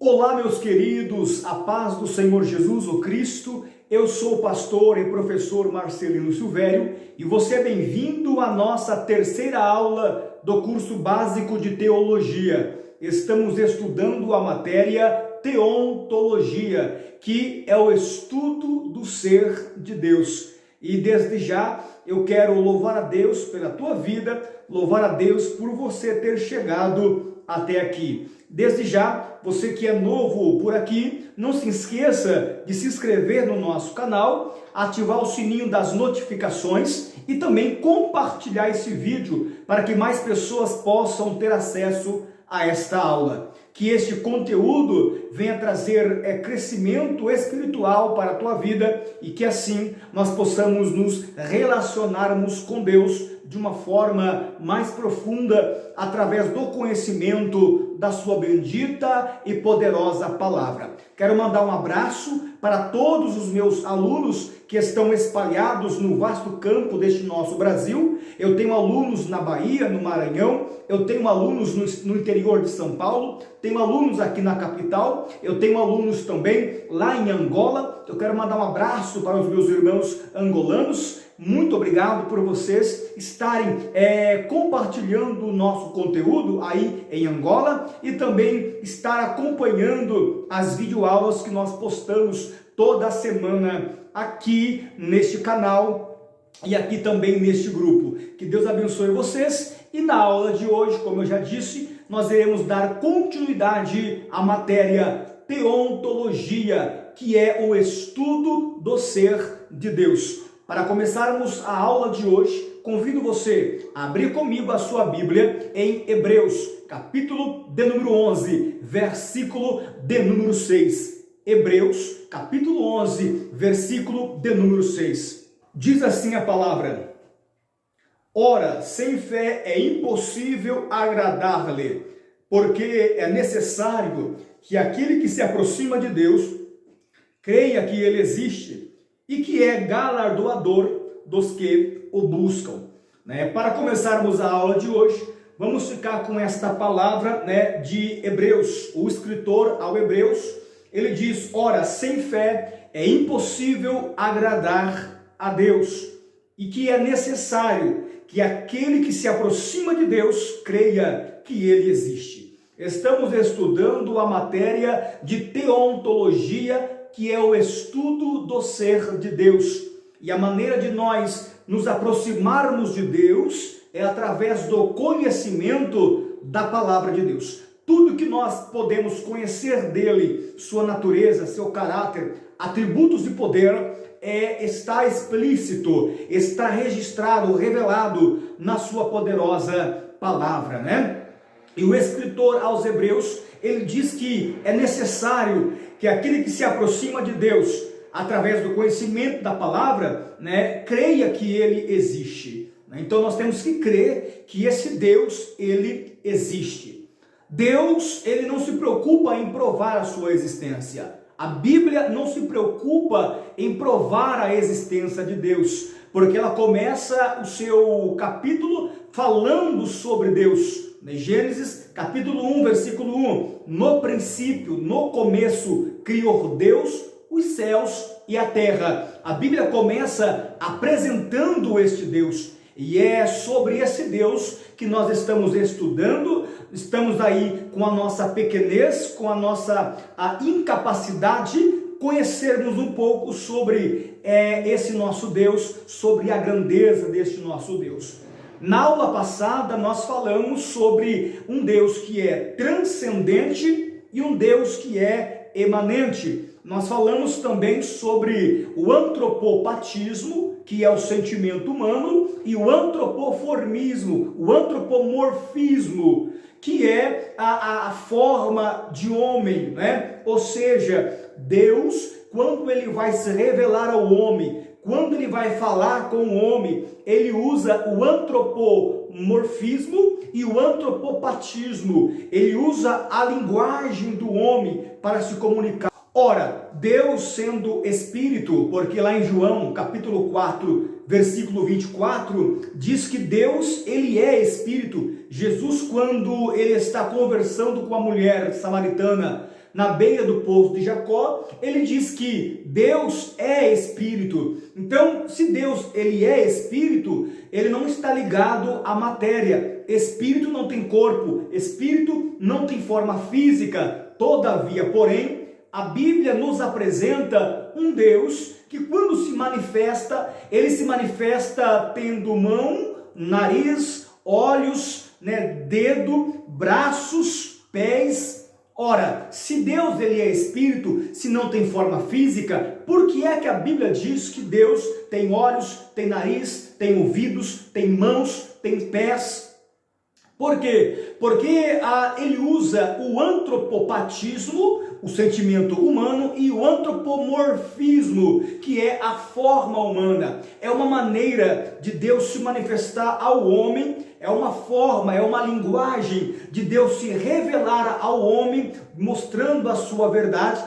Olá, meus queridos, a paz do Senhor Jesus, o Cristo. Eu sou o pastor e professor Marcelino Silvério e você é bem-vindo à nossa terceira aula do curso básico de teologia. Estamos estudando a matéria teontologia, que é o estudo do ser de Deus. E desde já eu quero louvar a Deus pela tua vida, louvar a Deus por você ter chegado até aqui. Desde já, você que é novo por aqui, não se esqueça de se inscrever no nosso canal, ativar o sininho das notificações e também compartilhar esse vídeo para que mais pessoas possam ter acesso a esta aula. Que este conteúdo venha trazer crescimento espiritual para a tua vida e que assim nós possamos nos relacionarmos com Deus de uma forma mais profunda através do conhecimento da sua bendita e poderosa palavra. Quero mandar um abraço para todos os meus alunos que estão espalhados no vasto campo deste nosso Brasil. Eu tenho alunos na Bahia, no Maranhão, eu tenho alunos no interior de São Paulo, tenho alunos aqui na capital, eu tenho alunos também lá em Angola. Eu quero mandar um abraço para os meus irmãos angolanos. Muito obrigado por vocês estarem compartilhando o nosso conteúdo aí em Angola e também estar acompanhando as videoaulas que nós postamos toda semana aqui neste canal e aqui também neste grupo. Que Deus abençoe vocês e na aula de hoje, como eu já disse, nós iremos dar continuidade à matéria teontologia, que é o estudo do ser de Deus. Para começarmos a aula de hoje, convido você a abrir comigo a sua Bíblia em Hebreus, capítulo de número 11, versículo de número 6. Hebreus, capítulo 11, versículo de número 6. Diz assim a palavra: Ora, sem fé é impossível agradar-lhe, porque é necessário que aquele que se aproxima de Deus creia que ele existe e que é galardoador dos que o buscam. Para começarmos a aula de hoje, vamos ficar com esta palavra de Hebreus. O escritor ao Hebreus, ele diz: ora, sem fé é impossível agradar a Deus, e que é necessário que aquele que se aproxima de Deus creia que ele existe. Estamos estudando a matéria de teontologia, que é o estudo do ser de Deus. E a maneira de nós nos aproximarmos de Deus é através do conhecimento da palavra de Deus. Tudo que nós podemos conhecer dele, sua natureza, seu caráter, atributos de poder, está explícito, está registrado, revelado na sua poderosa palavra, E o escritor aos Hebreus, ele diz que é necessário que aquele que se aproxima de Deus, através do conhecimento da palavra, creia que ele existe. Então nós temos que crer que esse Deus, ele existe. Deus, ele não se preocupa em provar a sua existência. A Bíblia não se preocupa em provar a existência de Deus, porque ela começa o seu capítulo falando sobre Deus. Gênesis capítulo 1, versículo 1, no princípio, no começo, criou Deus os céus e a terra. A Bíblia começa apresentando este Deus, e é sobre esse Deus que nós estamos estudando. Estamos aí com a nossa pequenez, com a nossa incapacidade, conhecermos um pouco sobre esse nosso Deus, sobre a grandeza deste nosso Deus. Na aula passada nós falamos sobre um Deus que é transcendente e um Deus que é emanente. Nós falamos também sobre o antropopatismo, que é o sentimento humano, e o antropoformismo, o antropomorfismo, que é a forma de homem, Ou seja, Deus, quando ele vai se revelar ao homem, quando ele vai falar com o homem, ele usa o antropomorfismo e o antropopatismo. Ele usa a linguagem do homem para se comunicar. Ora, Deus sendo Espírito, porque lá em João, capítulo 4, versículo 24, diz que Deus, ele é Espírito. Jesus, quando ele está conversando com a mulher samaritana, na beira do poço de Jacó, ele diz que Deus é Espírito. Então, se Deus ele é Espírito, ele não está ligado à matéria. Espírito não tem corpo, Espírito não tem forma física. Todavia, porém, a Bíblia nos apresenta um Deus que quando se manifesta, ele se manifesta tendo mão, nariz, olhos, dedo, braços, pés. Ora, se Deus ele é Espírito, se não tem forma física, por que é que a Bíblia diz que Deus tem olhos, tem nariz, tem ouvidos, tem mãos, tem pés? Por quê? Porque ele usa o antropopatismo, o sentimento humano, e o antropomorfismo, que é a forma humana. É uma maneira de Deus se manifestar ao homem, é uma forma, é uma linguagem de Deus se revelar ao homem, mostrando a sua verdade,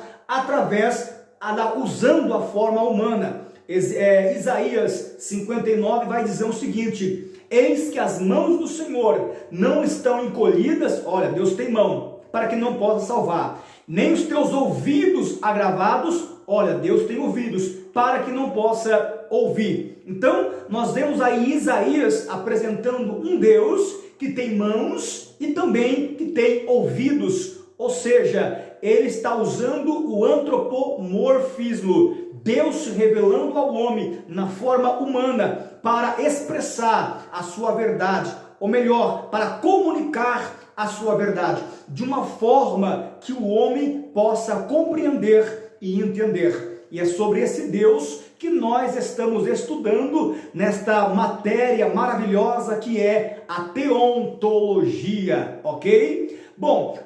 usando a forma humana. Isaías 59 vai dizer o seguinte: eis que as mãos do Senhor não estão encolhidas, olha, Deus tem mão, para que não possa salvar, nem os teus ouvidos agravados, olha, Deus tem ouvidos, para que não possa ouvir. Então, nós vemos aí Isaías apresentando um Deus que tem mãos e também que tem ouvidos, ou seja, ele está usando o antropomorfismo, Deus se revelando ao homem na forma humana para expressar a sua verdade, ou melhor, para comunicar a sua verdade de uma forma que o homem possa compreender e entender. E é sobre esse Deus que nós estamos estudando nesta matéria maravilhosa que é a teontologia, ok? Bom,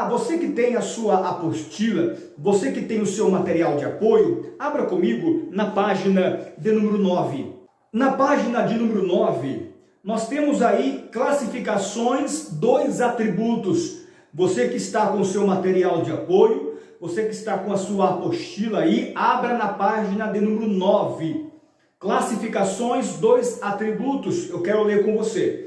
você que tem a sua apostila, você que tem o seu material de apoio, abra comigo na página de número 9. Na página de número 9, nós temos aí classificações dos atributos. Você que está com o seu material de apoio, você que está com a sua apostila aí, abra na página de número 9. Classificações dos atributos, eu quero ler com você.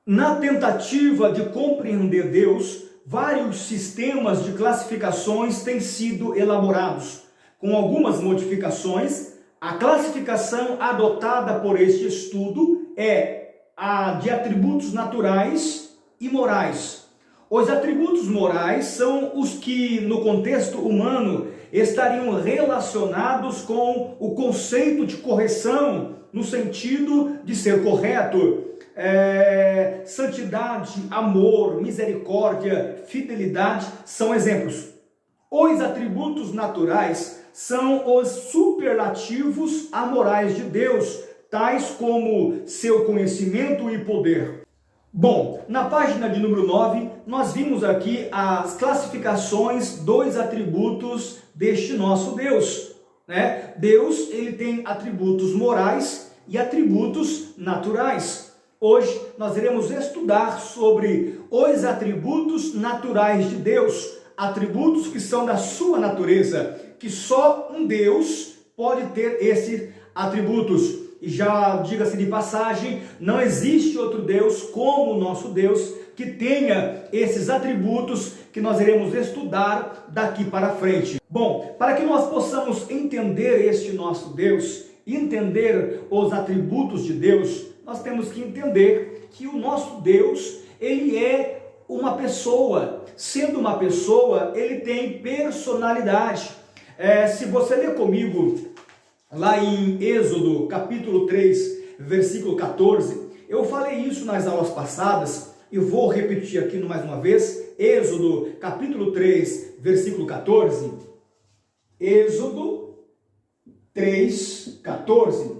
Na tentativa de compreender Deus, vários sistemas de classificações têm sido elaborados. Com algumas modificações, a classificação adotada por este estudo é a de atributos naturais e morais. Os atributos morais são os que, no contexto humano, estariam relacionados com o conceito de correção, no sentido de ser correto. Santidade, amor, misericórdia, fidelidade são exemplos. Os atributos naturais são os superlativos amorais de Deus, tais como seu conhecimento e poder. Bom, na página de número 9, nós vimos aqui as classificações dos atributos deste nosso Deus, né? Deus, ele tem atributos morais e atributos naturais. Hoje nós iremos estudar sobre os atributos naturais de Deus, atributos que são da sua natureza, que só um Deus pode ter esses atributos. E já diga-se de passagem, não existe outro Deus como o nosso Deus que tenha esses atributos que nós iremos estudar daqui para frente. Bom, para que nós possamos entender este nosso Deus, entender os atributos de Deus, nós temos que entender que o nosso Deus, ele é uma pessoa. Sendo uma pessoa, ele tem personalidade. Se você ler comigo lá em Êxodo, capítulo 3, versículo 14, eu falei isso nas aulas passadas e vou repetir aqui mais uma vez. Êxodo, capítulo 3, versículo 14. Êxodo 3, 14.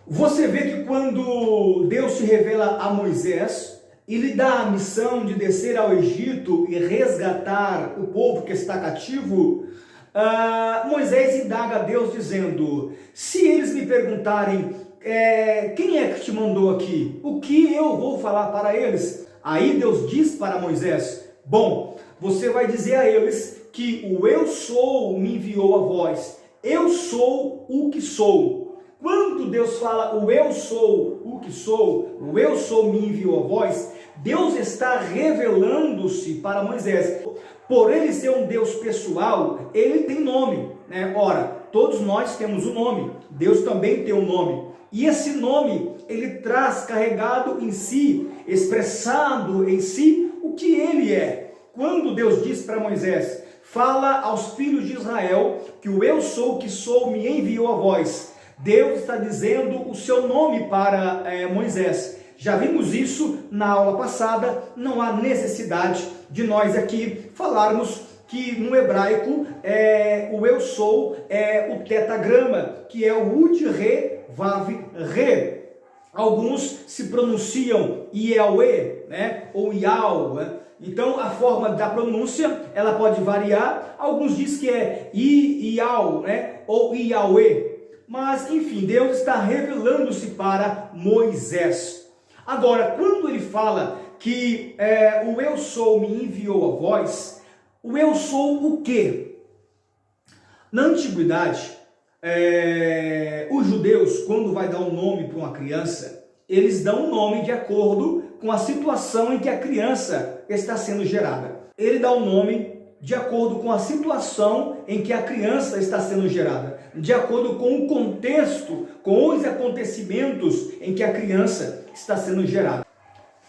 Você vê que quando Deus se revela a Moisés e lhe dá a missão de descer ao Egito e resgatar o povo que está cativo, Moisés indaga a Deus dizendo: se eles me perguntarem quem é que te mandou aqui, o que eu vou falar para eles? Aí Deus diz para Moisés: bom, você vai dizer a eles que o eu sou me enviou a vós, eu sou o que sou. Quando Deus fala o eu sou o que sou, o eu sou me enviou a vós, Deus está revelando-se para Moisés. Por ele ser um Deus pessoal, ele tem nome, né? Ora, todos nós temos um nome, Deus também tem um nome. E esse nome, ele traz carregado em si, expressado em si, o que ele é. Quando Deus diz para Moisés, fala aos filhos de Israel que o eu sou que sou me enviou a vós. Deus está dizendo o seu nome para Moisés. Já vimos isso na aula passada, não há necessidade de nós aqui falarmos que no hebraico o eu sou é o tetagrama, que é o Ud, Re, Vav, Re. Alguns se pronunciam Yahweh, né? Ou Yahweh, né? Então a forma da pronúncia ela pode variar. Alguns dizem que é Iau, né? Ou Yahweh. Mas enfim, Deus está revelando-se para Moisés. Agora, quando ele fala que o eu sou me enviou a vós, o eu sou o quê? Na antiguidade, os judeus, quando vai dar um nome para uma criança, eles dão um nome de acordo com a situação em que a criança está sendo gerada. Ele dá um nome de acordo com a situação em que a criança está sendo gerada, de acordo com o contexto, com os acontecimentos em que a criança está sendo gerada.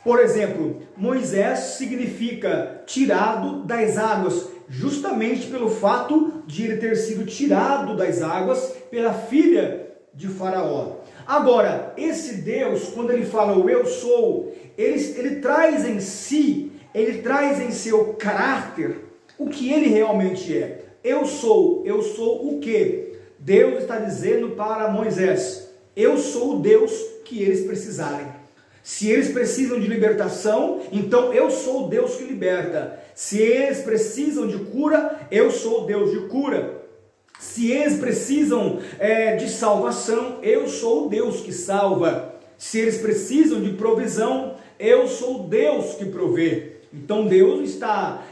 Por exemplo, Moisés significa tirado das águas, justamente pelo fato de ele ter sido tirado das águas pela filha de Faraó. Agora, esse Deus, quando ele fala o eu sou, ele traz em si, ele traz em seu caráter o que ele realmente é. Eu sou o quê? Deus está dizendo para Moisés, eu sou o Deus que eles precisarem. Se eles precisam de libertação, então eu sou o Deus que liberta. Se eles precisam de cura, eu sou o Deus de cura. Se eles precisam de salvação, eu sou o Deus que salva. Se eles precisam de provisão, eu sou o Deus que provê. Então Deus está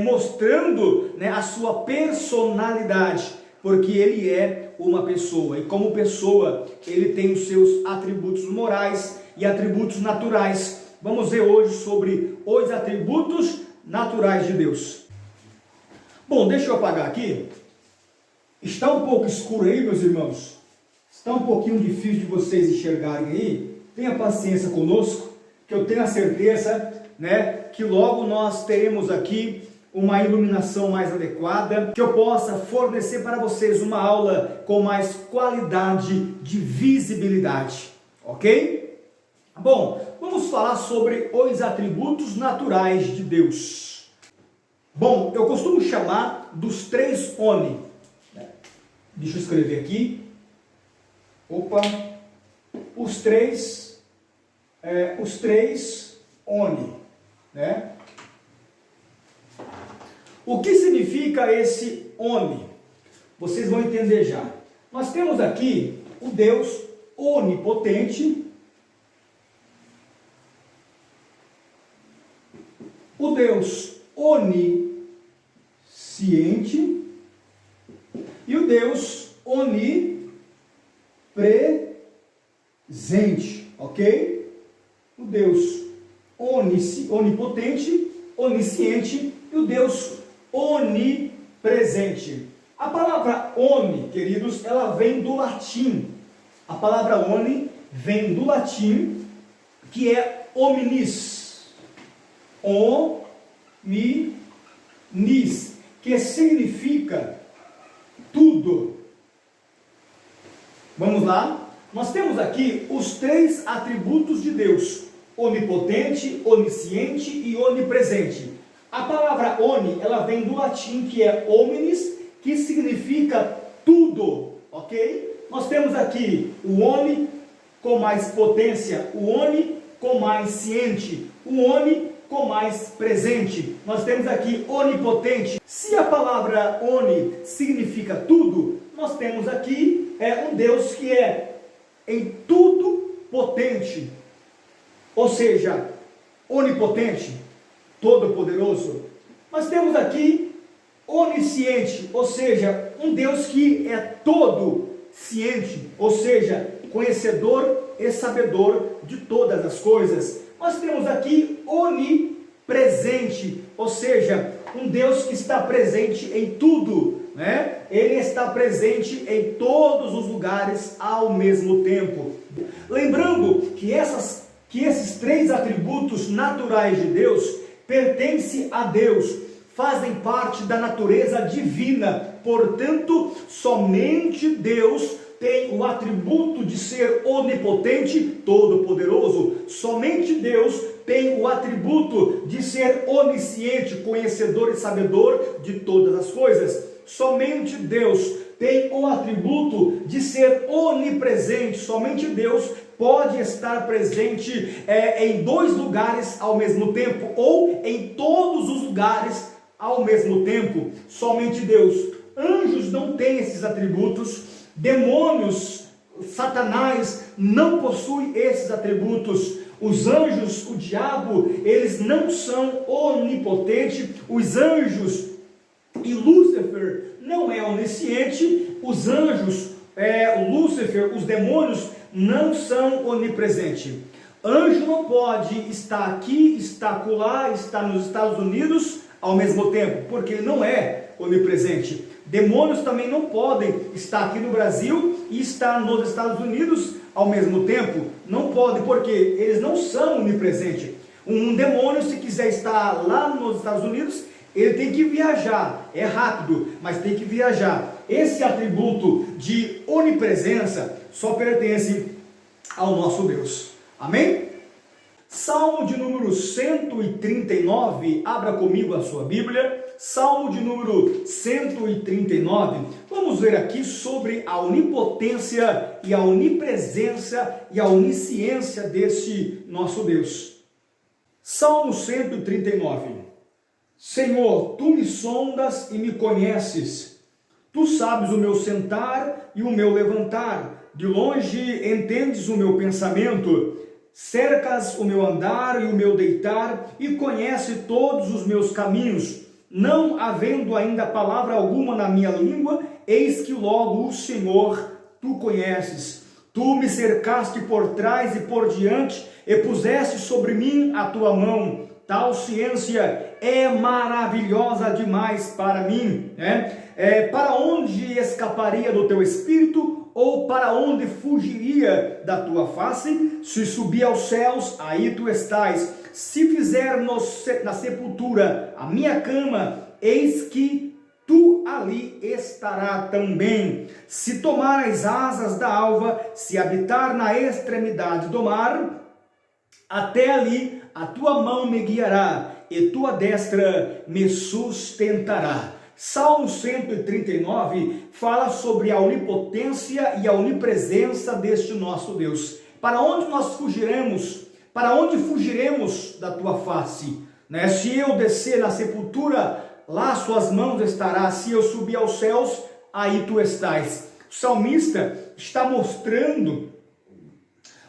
mostrando, né, a sua personalidade, porque ele é uma pessoa. E como pessoa, ele tem os seus atributos morais e atributos naturais. Vamos ver hoje sobre os atributos naturais de Deus. Bom, deixa eu apagar aqui. Está um pouco escuro aí, meus irmãos. Está um pouquinho difícil de vocês enxergarem aí. Tenha paciência conosco, que eu tenho a certeza, né, que logo nós teremos aqui uma iluminação mais adequada, que eu possa fornecer para vocês uma aula com mais qualidade de visibilidade, ok? Bom, vamos falar sobre os atributos naturais de Deus. Bom, eu costumo chamar dos três oni. Deixa eu escrever aqui. Opa! Os três oni, né? O que significa esse oni? Vocês vão entender já. Nós temos aqui o Deus onipotente, o Deus onisciente e o Deus onipresente, ok? O Deus onipotente, onisciente e o Deus onipresente. A palavra oni, queridos, ela vem do latim. A palavra oni vem do latim, que é hominis. Hominis, que significa tudo. Vamos lá? Nós temos aqui os três atributos de Deus: onipotente, onisciente e onipresente. A palavra oni, ela vem do latim, que é hominis, que significa tudo, ok? Nós temos aqui o oni com mais potência, o oni com mais ciente, o oni com mais presente. Nós temos aqui onipotente. Se a palavra oni significa tudo, nós temos aqui um Deus que é em tudo potente, ou seja, onipotente, todo-poderoso. Nós temos aqui onisciente, ou seja, um Deus que é todo ciente, ou seja, conhecedor e sabedor de todas as coisas. Nós temos aqui onipresente, ou seja, um Deus que está presente em tudo, né? Ele está presente em todos os lugares ao mesmo tempo. Lembrando que esses três atributos naturais de Deus pertencem a Deus, fazem parte da natureza divina. Portanto, somente Deus tem o atributo de ser onipotente, todo-poderoso. Somente Deus tem o atributo de ser onisciente, conhecedor e sabedor de todas as coisas. Somente Deus tem o atributo de ser onipresente. Somente Deus pode estar presente em dois lugares ao mesmo tempo, ou em todos os lugares ao mesmo tempo. Somente Deus. Anjos não têm esses atributos, demônios, Satanás não possui esses atributos. Os anjos, o diabo, eles não são onipotentes. Os anjos e Lúcifer não é onisciente. Os anjos, Lúcifer, os demônios não são onipresentes. Anjo não pode estar aqui, estar acolá, estar nos Estados Unidos ao mesmo tempo, porque ele não é onipresente. Demônios também não podem estar aqui no Brasil e estar nos Estados Unidos ao mesmo tempo. Não podem, porque eles não são onipresentes. Um demônio, se quiser estar lá nos Estados Unidos, ele tem que viajar. É rápido, mas tem que viajar. Esse atributo de onipresença só pertence ao nosso Deus. Amém? Salmo de número 139, abra comigo a sua Bíblia. Salmo de número 139, vamos ver aqui sobre a onipotência e a onipresença e a onisciência desse nosso Deus. Salmo 139. Senhor, tu me sondas e me conheces. Tu sabes o meu sentar e o meu levantar. De longe entendes o meu pensamento. Cercas o meu andar e o meu deitar e conhece todos os meus caminhos. Não havendo ainda palavra alguma na minha língua, eis que logo o Senhor tu conheces. Tu me cercaste por trás e por diante, e puseste sobre mim a tua mão. Tal ciência é maravilhosa demais para mim, né? Para onde escaparia do teu espírito, ou para onde fugiria da tua face? Se subir aos céus, aí tu estás. Se fizer na sepultura a minha cama, eis que tu ali estará também. Se tomar as asas da alva, se habitar na extremidade do mar, até ali a tua mão me guiará, e tua destra me sustentará. Salmo 139 fala sobre a onipotência e a onipresença deste nosso Deus. Para onde nós fugiremos? Para onde fugiremos da tua face? Né? Se eu descer na sepultura, lá suas mãos estará. Se eu subir aos céus, aí tu estás. O salmista está mostrando,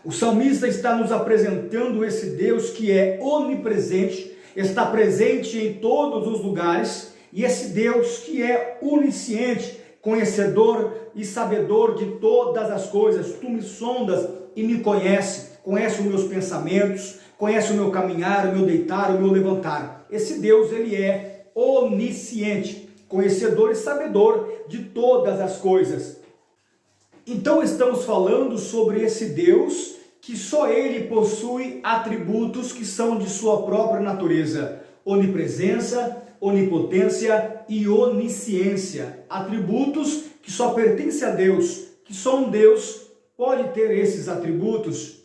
o salmista está nos apresentando esse Deus que é onipresente, está presente em todos os lugares, e esse Deus que é onisciente, conhecedor e sabedor de todas as coisas. Tu me sondas e me conhece os meus pensamentos, conhece o meu caminhar, o meu deitar, o meu levantar. Esse Deus, ele é onisciente, conhecedor e sabedor de todas as coisas. Então estamos falando sobre esse Deus que só ele possui atributos que são de sua própria natureza: onipresença, onipotência e onisciência. Atributos que só pertencem a Deus, que só um Deus pode ter esses atributos.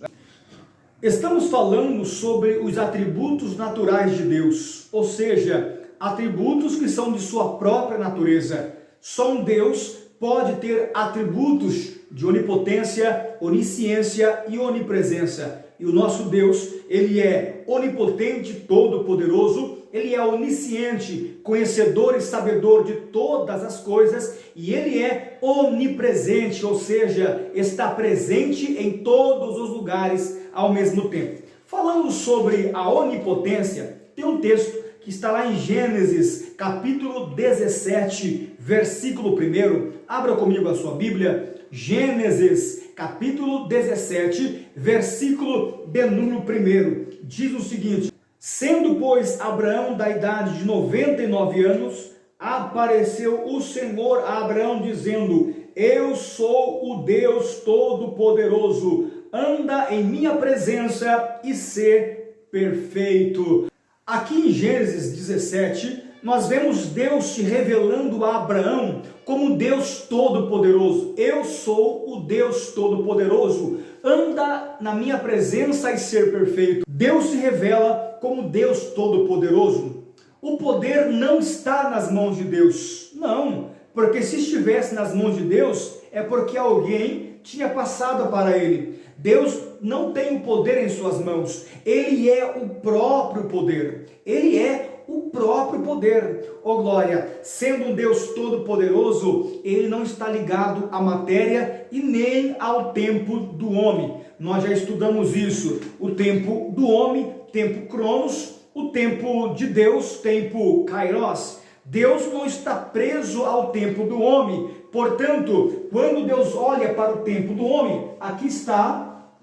Estamos falando sobre os atributos naturais de Deus, ou seja, atributos que são de sua própria natureza. Só um Deus pode ter atributos de onipotência, onisciência e onipresença. E o nosso Deus, ele é onipotente, todo-poderoso, ele é onisciente, conhecedor e sabedor de todas as coisas, e ele é onipresente, ou seja, está presente em todos os lugares ao mesmo tempo. Falando sobre a onipotência, tem um texto que está lá em Gênesis, capítulo 17, versículo 1. Abra comigo a sua Bíblia. Gênesis, capítulo 17, versículo de número 1. diz o seguinte: sendo, pois, Abraão da idade de 99 anos, apareceu o Senhor a Abraão dizendo: eu sou o Deus Todo-Poderoso, anda em minha presença e ser perfeito. Aqui em Gênesis 17, nós vemos Deus se revelando a Abraão como Deus Todo-Poderoso. Eu sou o Deus Todo-Poderoso, anda na minha presença e ser perfeito. Deus se revela como Deus Todo-Poderoso. O poder não está nas mãos de Deus, não, porque se estivesse nas mãos de Deus, é porque alguém tinha passado para ele. Deus não tem o poder em suas mãos, ele é o próprio poder, ele é o próprio poder. Oh glória, sendo um Deus todo-poderoso, ele não está ligado à matéria e nem ao tempo do homem. Nós já estudamos isso, o tempo do homem, tempo Cronos, o tempo de Deus, tempo Kairos. Deus não está preso ao tempo do homem, portanto, quando Deus olha para o tempo do homem, aqui está,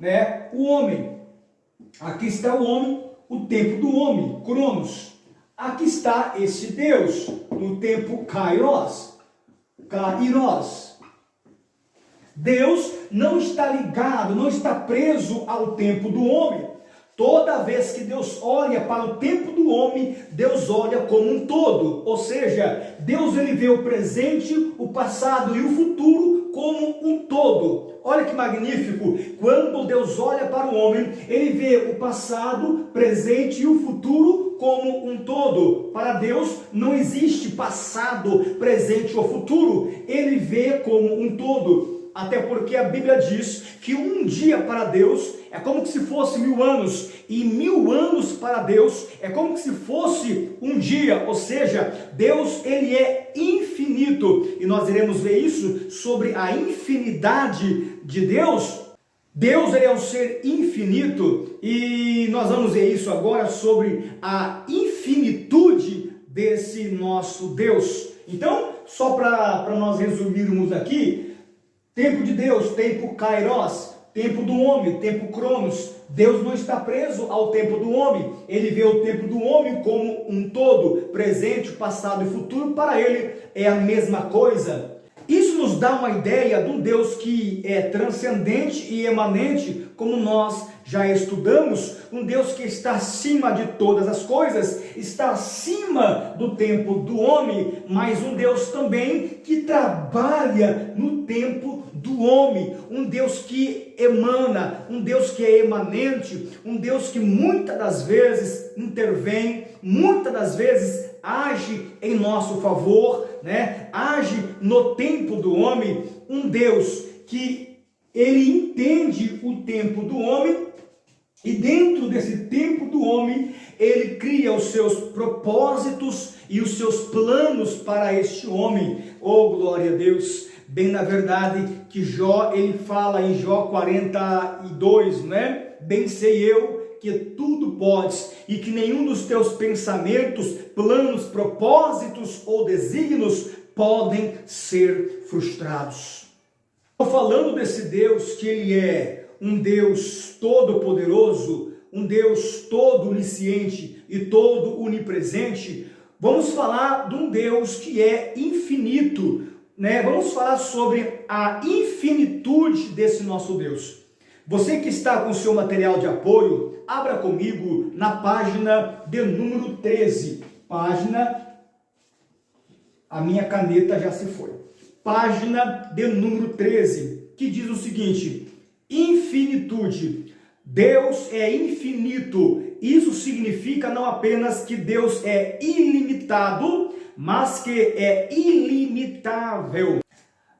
o homem. Aqui está o homem, o tempo do homem, Cronos. Aqui está esse Deus, no tempo Kairos. Deus não está ligado, não está preso ao tempo do homem. Toda vez que Deus olha para o tempo do homem, Deus olha como um todo. Ou seja, Deus ele vê o presente, o passado e o futuro como um todo. Olha que magnífico! Quando Deus olha para o homem, ele vê o passado, presente e o futuro como um todo. Para Deus não existe passado, presente ou futuro. Ele vê como um todo. Até porque a Bíblia diz que um dia para Deus é como se fosse 1000 anos, e 1000 anos para Deus é como se fosse um dia. Ou seja, Deus ele é infinito, e nós iremos ver isso sobre a infinidade de Deus. Deus ele é um ser infinito, e nós vamos ver isso agora sobre a infinitude desse nosso Deus. Então, só para nós resumirmos aqui, tempo de Deus, tempo Kairos, tempo do homem, tempo Cronos. Deus não está preso ao tempo do homem, ele vê o tempo do homem como um todo, presente, passado e futuro, para ele é a mesma coisa. Isso nos dá uma ideia de um Deus que é transcendente e emanente, como nós já estudamos, um Deus que está acima de todas as coisas, está acima do tempo do homem, mas um Deus também que trabalha no tempo do homem, um Deus que emana, um Deus que é emanente, um Deus que muitas das vezes intervém, muitas das vezes age em nosso favor, age no tempo do homem, um Deus que ele entende o tempo do homem, e dentro desse tempo do homem, ele cria os seus propósitos e os seus planos para este homem. Oh, glória a Deus! Bem na verdade que Jó, ele fala em Jó 42, Bem sei eu que tudo podes e que nenhum dos teus pensamentos, planos, propósitos ou desígnios podem ser frustrados. Estou falando desse Deus que ele é um Deus todo-poderoso, um Deus todo onisciente e todo onipresente. Vamos falar de um Deus que é infinito, Vamos falar sobre a infinitude desse nosso Deus. Você que está com o seu material de apoio, abra comigo na página de número 13. A minha caneta já se foi. Página de número 13, que diz o seguinte: infinitude. Deus é infinito. Isso significa não apenas que Deus é ilimitado, mas que é ilimitável.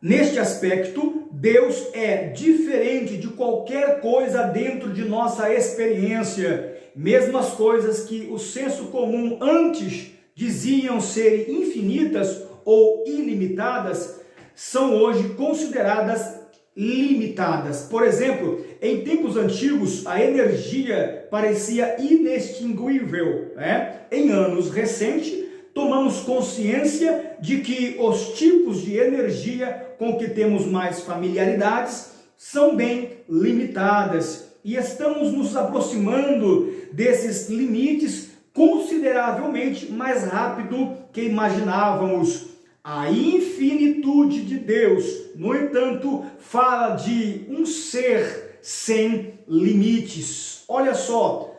Neste aspecto, Deus é diferente de qualquer coisa dentro de nossa experiência. Mesmo as coisas que o senso comum antes diziam ser infinitas ou ilimitadas, são hoje consideradas limitadas. Por exemplo, em tempos antigos, a energia parecia inextinguível. Em anos recentes, tomamos consciência de que os tipos de energia com que temos mais familiaridades são bem limitadas. e estamos nos aproximando desses limites consideravelmente mais rápido que imaginávamos. A infinitude de Deus, no entanto, fala de um ser sem limites. Olha só,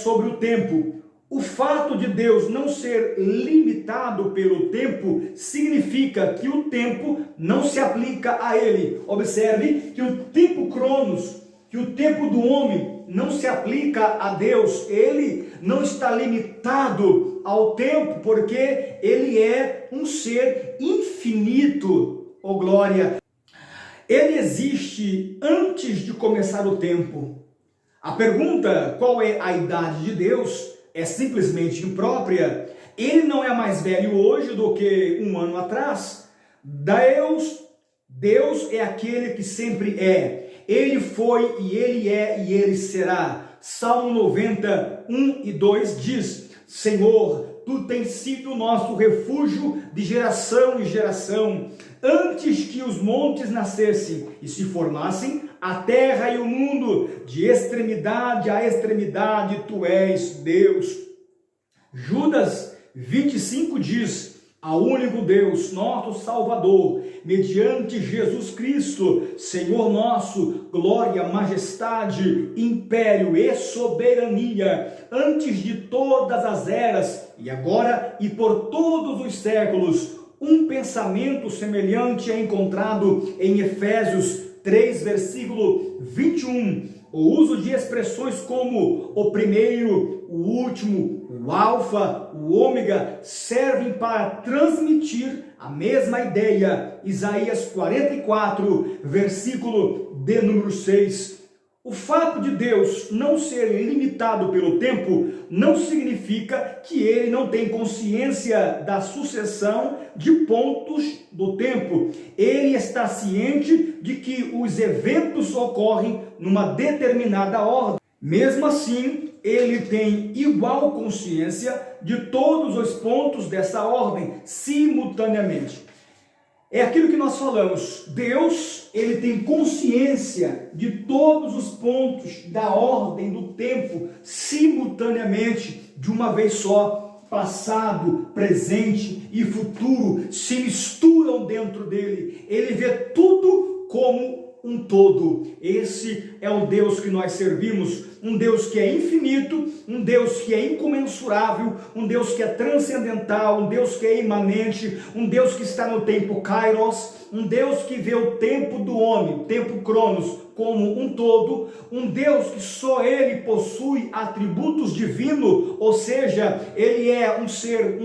sobre o tempo. O fato de Deus não ser limitado pelo tempo significa que o tempo não se aplica a ele. Observe que o tempo cronos, que o tempo do homem não se aplica a Deus. Ele não está limitado ao tempo, porque ele é um ser infinito. Oh glória! Ele existe antes de começar o tempo. A pergunta, qual é a idade de Deus, é simplesmente imprópria. Ele não é mais velho hoje do que um ano atrás. Deus é aquele que sempre é. Ele foi e ele é e ele será. Salmo 90, 1 e 2 diz: Senhor, tu tens sido o nosso refúgio de geração em geração. Antes que os montes nascessem e se formassem, a terra e o mundo, de extremidade a extremidade, tu és Deus. Judas 25 diz: ao único Deus, nosso Salvador, mediante Jesus Cristo, Senhor nosso, glória, majestade, império e soberania, antes de todas as eras, e agora e por todos os séculos. Um pensamento semelhante é encontrado em Efésios 3, versículo 21. O uso de expressões como o primeiro, o último, o alfa, o ômega, servem para transmitir a mesma ideia. Isaías 44, versículo de número 6. O fato de Deus não ser limitado pelo tempo não significa que ele não tem consciência da sucessão de pontos do tempo. Ele está ciente de que os eventos ocorrem numa determinada ordem. Mesmo assim, ele tem igual consciência de todos os pontos dessa ordem simultaneamente. É aquilo que nós falamos. Deus, ele tem consciência de todos os pontos da ordem do tempo simultaneamente, de uma vez só. Passado, presente e futuro se misturam dentro dele. Ele vê tudo como um todo. Esse é o Deus que nós servimos, um Deus que é infinito, um Deus que é incomensurável, um Deus que é transcendental, um Deus que é imanente, um Deus que está no tempo kairos, um Deus que vê o tempo do homem, tempo cronos, como um todo, um Deus que só ele possui atributos divinos, ou seja, ele é um ser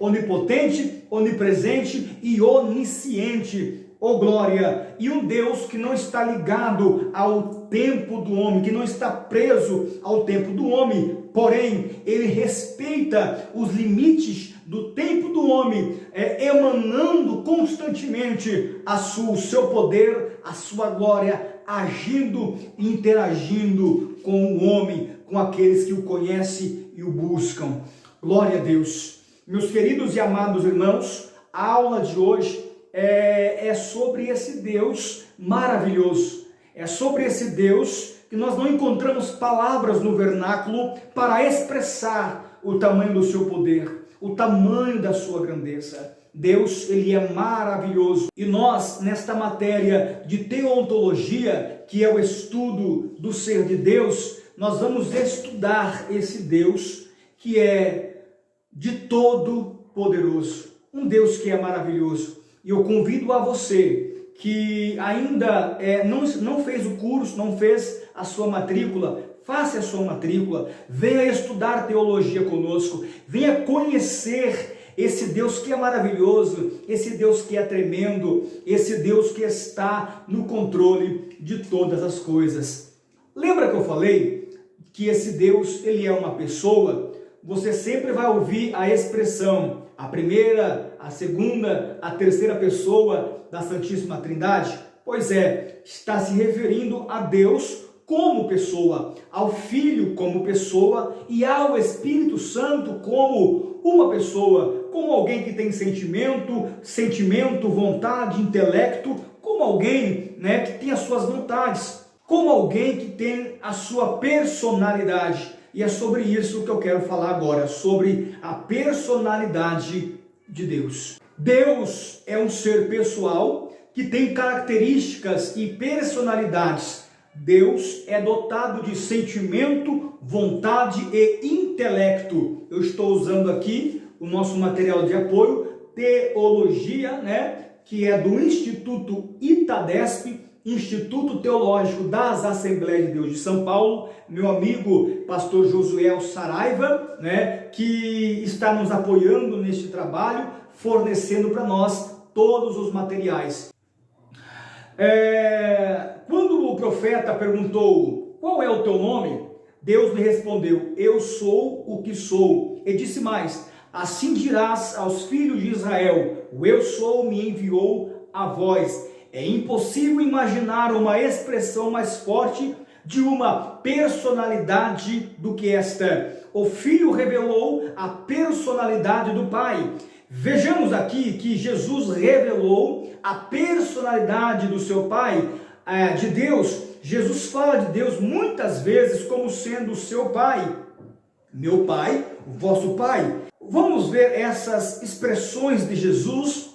onipotente, onipresente e onisciente. Oh glória! E um Deus que não está ligado ao tempo do homem, que não está preso ao tempo do homem, porém, ele respeita os limites do tempo do homem, emanando constantemente o seu poder, a sua glória, agindo e interagindo com o homem, com aqueles que o conhecem e o buscam. Glória a Deus! Meus queridos e amados irmãos, a aula de hoje é sobre esse Deus maravilhoso. É sobre esse Deus que nós não encontramos palavras no vernáculo para expressar o tamanho do seu poder, o tamanho da sua grandeza. Deus, ele é maravilhoso. E nós, nesta matéria de teontologia, que é o estudo do ser de Deus, nós vamos estudar esse Deus que é de todo poderoso. Um Deus que é maravilhoso. E eu convido a você que ainda não fez o curso, não fez a sua matrícula, faça a sua matrícula, venha estudar teologia conosco, venha conhecer esse Deus que é maravilhoso, esse Deus que é tremendo, esse Deus que está no controle de todas as coisas. Lembra que eu falei que esse Deus, ele é uma pessoa? Você sempre vai ouvir a expressão, a primeira, a segunda, a terceira pessoa da Santíssima Trindade? Pois é, está se referindo a Deus como pessoa, ao Filho como pessoa e ao Espírito Santo como uma pessoa, como alguém que tem sentimento, vontade, intelecto, como alguém, que tem as suas vontades. como alguém que tem a sua personalidade. E é sobre isso que eu quero falar agora, sobre a personalidade de Deus. Deus é um ser pessoal que tem características e personalidades. Deus é dotado de sentimento, vontade e intelecto. Eu estou usando aqui o nosso material de apoio, Teologia, que é do Instituto Itadesp, Instituto Teológico das Assembleias de Deus de São Paulo, meu amigo pastor Josué Saraiva, que está nos apoiando neste trabalho, fornecendo para nós todos os materiais. Quando o profeta perguntou, qual é o teu nome? Deus lhe respondeu, eu sou o que sou. E disse mais, assim dirás aos filhos de Israel, o eu sou me enviou a vós. É impossível imaginar uma expressão mais forte de uma personalidade do que esta. O Filho revelou a personalidade do Pai. Vejamos aqui que Jesus revelou a personalidade do seu Pai, de Deus. Jesus fala de Deus muitas vezes como sendo o seu Pai. Meu Pai, o vosso Pai. Vamos ver essas expressões de Jesus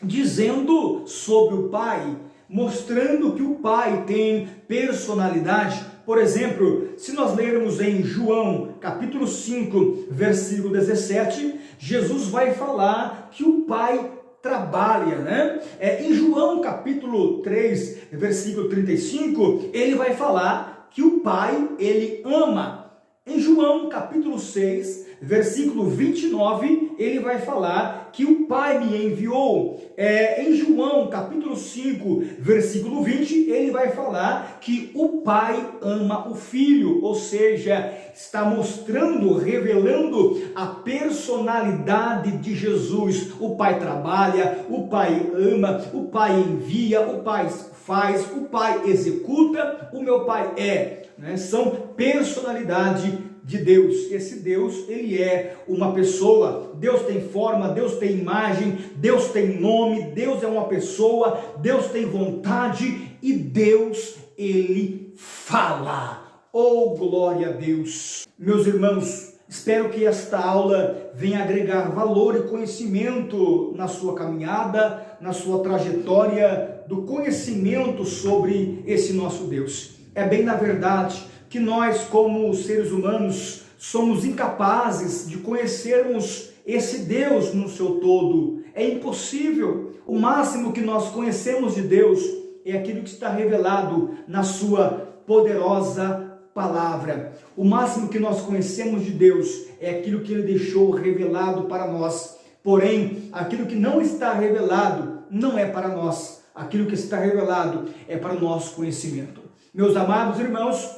dizendo sobre o Pai, mostrando que o Pai tem personalidade. Por exemplo, se nós lermos em João, capítulo 5, versículo 17, Jesus vai falar que o Pai trabalha, Em João, capítulo 3, versículo 35, ele vai falar que o Pai, ele ama. Em João, capítulo 6, versículo 29, ele vai falar que o Pai me enviou. Em João, capítulo 5, versículo 20, ele vai falar que o Pai ama o Filho, ou seja, está mostrando, revelando a personalidade de Jesus. O Pai trabalha, o Pai ama, o Pai envia, o Pai faz, o Pai executa, o meu Pai é. São personalidade de Deus. Esse Deus, ele é uma pessoa. Deus tem forma, Deus tem imagem, Deus tem nome, Deus é uma pessoa, Deus tem vontade e Deus, ele fala. Oh, glória a Deus! Meus irmãos, espero que esta aula venha agregar valor e conhecimento na sua caminhada, na sua trajetória do conhecimento sobre esse nosso Deus. É bem na verdade que nós, como seres humanos, somos incapazes de conhecermos esse Deus no seu todo. É impossível. O máximo que nós conhecemos de Deus é aquilo que está revelado na sua poderosa palavra. O máximo que nós conhecemos de Deus é aquilo que ele deixou revelado para nós. Porém, aquilo que não está revelado não é para nós. Aquilo que está revelado é para o nosso conhecimento. Meus amados irmãos,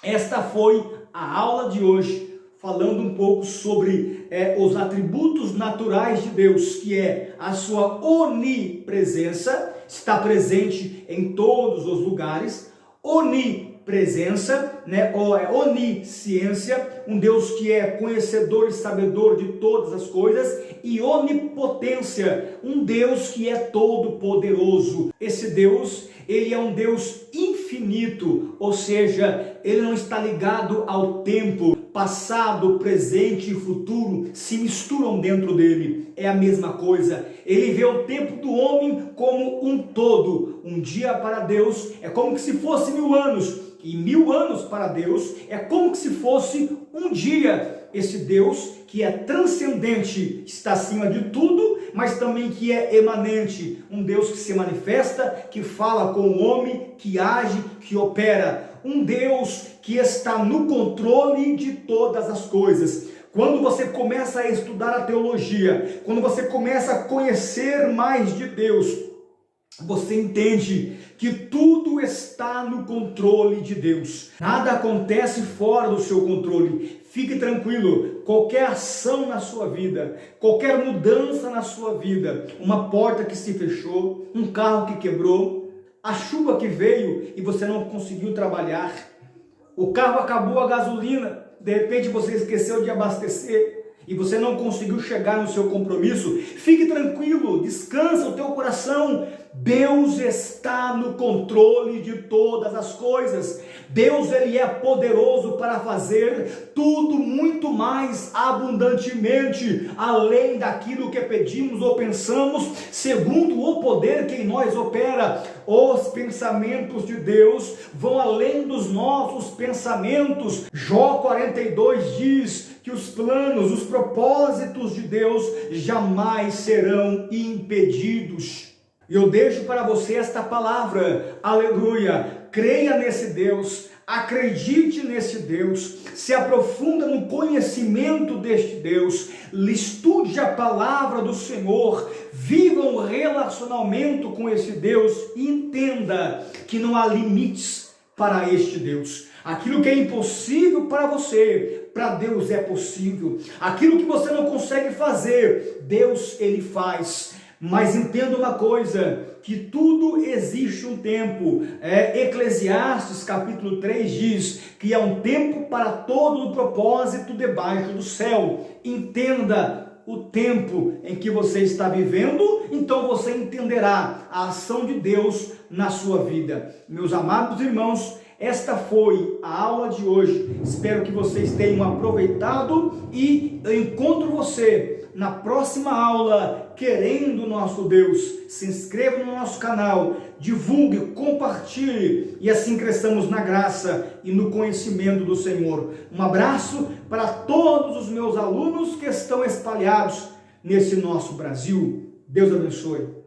esta foi a aula de hoje, falando um pouco sobre os atributos naturais de Deus, que é a sua onipresença, está presente em todos os lugares, onipresença, onisciência, um Deus que é conhecedor e sabedor de todas as coisas, e onipotência, um Deus que é todo poderoso. Esse Deus, ele é um Deus infinito, ou seja, ele não está ligado ao tempo. Passado, presente e futuro se misturam dentro dele. É a mesma coisa. Ele vê o tempo do homem como um todo. Um dia para Deus é como se fosse 1000 anos. E 1000 anos para Deus é como se fosse um dia. Esse Deus que é transcendente, está acima de tudo, mas também que é emanente. Um Deus que se manifesta, que fala com o homem, que age, que opera. Um Deus que está no controle de todas as coisas. Quando você começa a estudar a teologia, quando você começa a conhecer mais de Deus, você entende que tudo está no controle de Deus. Nada acontece fora do seu controle. Fique tranquilo, qualquer ação na sua vida, qualquer mudança na sua vida, uma porta que se fechou, um carro que quebrou, a chuva que veio e você não conseguiu trabalhar, o carro acabou a gasolina, de repente você esqueceu de abastecer, e você não conseguiu chegar no seu compromisso, fique tranquilo, descansa o teu coração. Deus está no controle de todas as coisas. Deus, ele é poderoso para fazer tudo muito mais abundantemente, além daquilo que pedimos ou pensamos, segundo o poder que em nós opera. Os pensamentos de Deus vão além dos nossos pensamentos. Jó 42 diz que os planos, os propósitos de Deus jamais serão impedidos. E eu deixo para você esta palavra, aleluia, creia nesse Deus, acredite nesse Deus, se aprofunda no conhecimento deste Deus, estude a palavra do Senhor, viva um relacionamento com esse Deus e entenda que não há limites para este Deus. Aquilo que é impossível para você, para Deus é possível. Aquilo que você não consegue fazer, Deus, ele faz. Mas entenda uma coisa, que tudo existe um tempo. Eclesiastes capítulo 3 diz que há um tempo para todo o propósito debaixo do céu. Entenda o tempo em que você está vivendo, então você entenderá a ação de Deus na sua vida. Meus amados irmãos, esta foi a aula de hoje. Espero que vocês tenham aproveitado e eu encontro você na próxima aula, querendo nosso Deus. Se inscreva no nosso canal, divulgue, compartilhe e assim cresçamos na graça e no conhecimento do Senhor. Um abraço para todos os meus alunos que estão espalhados nesse nosso Brasil. Deus abençoe.